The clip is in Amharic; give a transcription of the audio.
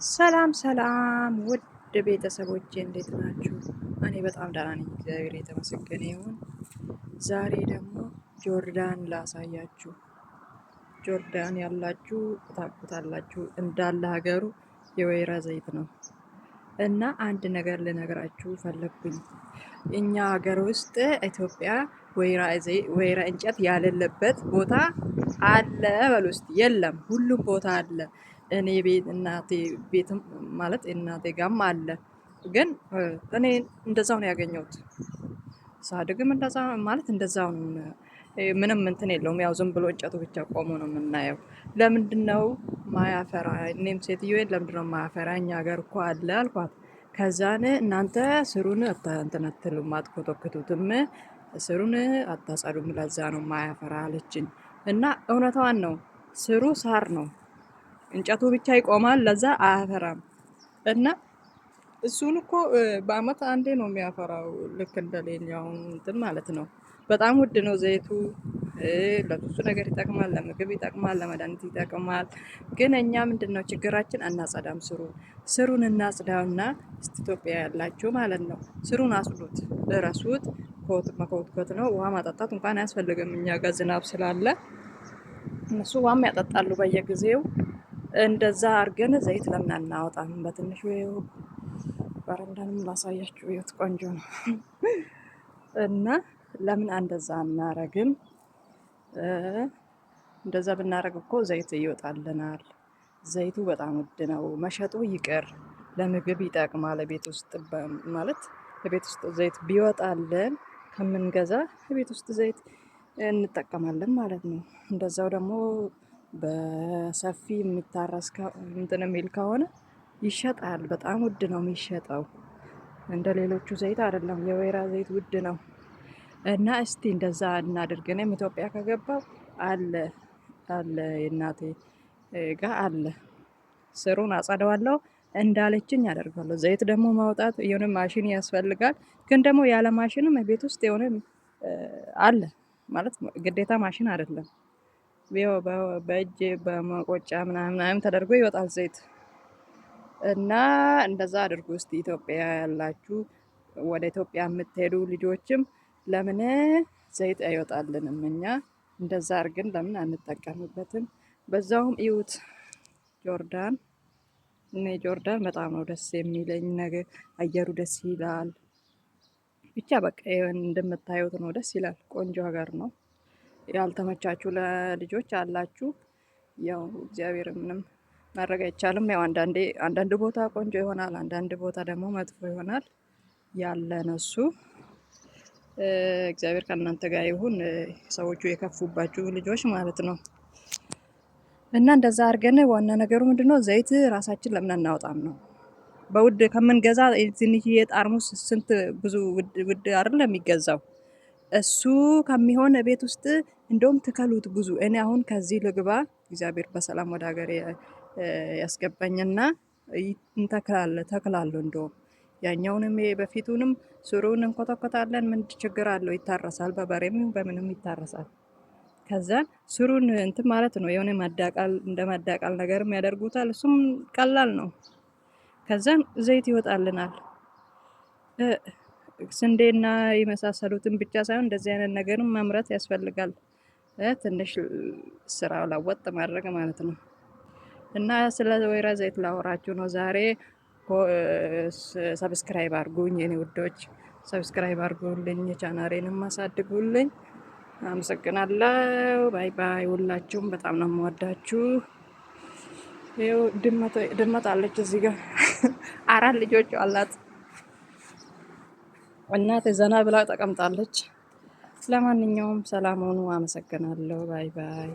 ሰላም ሰላም ውድ ቤተሰቦቼ እንዴት ናችሁ? እኔ በጣም ደህና ነኝ፣ እግዚአብሔር የተመሰገነ ይሁን። ዛሬ ደግሞ ጆርዳን ላሳያችሁ። ጆርዳን ያላችሁ ታውቁታላችሁ፣ እንዳለ ሀገሩ የወይራ ዘይት ነው። እና አንድ ነገር ልነግራችሁ ፈለግኩኝ። እኛ ሀገር ውስጥ ኢትዮጵያ ወይራ እንጨት ያሌለበት ቦታ አለ በሉ እስቲ። የለም፣ ሁሉም ቦታ አለ። እኔ ቤት እናቴ ቤትም ማለት እናቴ ጋም አለ። ግን እኔ እንደዛው ነው ያገኘሁት። ሳድግም እንደዛ ማለት እንደዛው ነው። ምንም እንትን የለውም። ያው ዝም ብሎ እንጨቱ ብቻ ቆሞ ነው የምናየው። ለምንድን ነው ማያፈራ? እኔም ሴትዮዬን ለምንድን ነው ማያፈራ? እኛ ሀገር እኮ አለ አልኳት። ከዛን እናንተ ስሩን እንትን አትሉም አትኮተክቱትም፣ ስሩን አታጸዱም፣ ለዛ ነው ማያፈራ አለችኝ። እና እውነቷን ነው። ስሩ ሳር ነው፣ እንጨቱ ብቻ ይቆማል፣ ለዛ አያፈራም። እና እሱን እኮ በአመት አንዴ ነው የሚያፈራው፣ ልክ እንደሌላው እንትን ማለት ነው። በጣም ውድ ነው ዘይቱ። ለብዙ ነገር ይጠቅማል፣ ለምግብ ይጠቅማል፣ ለመድኃኒት ይጠቅማል። ግን እኛ ምንድን ነው ችግራችን? አናጸዳም። ስሩን እናጽዳውና ኢትዮጵያ ያላችሁ ማለት ነው፣ ስሩን አጽዱት፣ እረሱት። መኮትኮት ነው፣ ውሃ ማጠጣት እንኳን አያስፈልግም። እኛ ጋር ዝናብ ስላለ እነሱ ውሃም ያጠጣሉ በየጊዜው። እንደዛ አድርገን ዘይት ለምን አናወጣም? በትንሹ በረንዳንም ላሳያችሁ፣ ይኸውት ቆንጆ ነው። እና ለምን እንደዛ አናረግም? እንደዛ ብናረግ እኮ ዘይት ይወጣልናል። ዘይቱ በጣም ውድ ነው፣ መሸጡ ይቅር፣ ለምግብ ይጠቅማል። ቤት ውስጥ ማለት ለቤት ውስጥ ዘይት ቢወጣልን ከምንገዛ ቤት ውስጥ ዘይት እንጠቀማለን ማለት ነው። እንደዛው ደግሞ በሰፊ የሚታረስ እንትን የሚል ከሆነ ይሸጣል። በጣም ውድ ነው የሚሸጠው፣ እንደ ሌሎቹ ዘይት አይደለም። የወይራ ዘይት ውድ ነው። እና እስቲ እንደዛ እናድርግ። እኔም ኢትዮጵያ ከገባው አለ የእናቴ ጋ አለ። ስሩን አጸደዋለሁ እንዳለችኝ ያደርጋለሁ። ዘይት ደግሞ ማውጣት የሆነ ማሽን ያስፈልጋል። ግን ደግሞ ያለ ማሽንም ቤት ውስጥ የሆነ አለ ማለት ግዴታ ማሽን አይደለም። በእጅ በመቆጫ ምናምን ተደርጎ ይወጣል ዘይት። እና እንደዛ አድርጉ እስቲ ኢትዮጵያ ያላችሁ፣ ወደ ኢትዮጵያ የምትሄዱ ልጆችም ለምን ዘይት አይወጣልንም? እኛ እንደዛ አድርገን ለምን አንጠቀምበትም? በዛውም እዩት ጆርዳን። እኔ ጆርዳን በጣም ነው ደስ የሚለኝ ነገር፣ አየሩ ደስ ይላል። ብቻ በቃ እንደምታዩት ነው፣ ደስ ይላል። ቆንጆ ሀገር ነው። ያልተመቻችሁ ለልጆች አላችሁ፣ ያው እግዚአብሔር ምንም ማድረግ አይቻልም። ያው አንዳንድ ቦታ ቆንጆ ይሆናል፣ አንዳንድ ቦታ ደግሞ መጥፎ ይሆናል። ያለ ነሱ እግዚአብሔር ከእናንተ ጋር ይሁን። ሰዎቹ የከፉባችሁ ልጆች ማለት ነው። እና እንደዛ አድርገን ዋና ነገሩ ምንድነው? ዘይት ራሳችን ለምን አናወጣም ነው። በውድ ከምንገዛ ትንሽዬ ጠርሙስ ስንት ብዙ ውድ አይደል የሚገዛው? እሱ ከሚሆን ቤት ውስጥ እንደውም ትከሉት ብዙ። እኔ አሁን ከዚህ ልግባ፣ እግዚአብሔር በሰላም ወደ ሀገር ያስገባኝና ተክላለሁ። እንደውም ያኛውንም በፊቱንም ስሩን እንኮተኮታለን። ምን ችግር አለው? ይታረሳል፣ በበሬም በምንም ይታረሳል። ከዛን ስሩን እንትን ማለት ነው፣ የሆነ ማዳቃል እንደ ማዳቃል ነገርም ያደርጉታል። እሱም ቀላል ነው። ከዛን ዘይት ይወጣልናል። ስንዴና የመሳሰሉትን ብቻ ሳይሆን እንደዚህ አይነት ነገርም ማምረት ያስፈልጋል። ትንሽ ስራ ለወጥ ማድረግ ማለት ነው። እና ስለ ወይራ ዘይት ላወራችሁ ነው ዛሬ። ሰብስክራይብ አድርጉኝ የኔ ውዶች፣ ሰብስክራይብ አድርጉልኝ፣ ቻናሌንም አሳድጉልኝ። አመሰግናለሁ። ባይ ባይ። ሁላችሁም በጣም ነው የምወዳችሁ። ይኸው ድመት አለች እዚህ ጋር 4 ልጆች አላት። እናቴ ዘና ብላ ተቀምጣለች። ለማንኛውም ሰላም ሁኑ። አመሰግናለሁ። ባይ ባይ።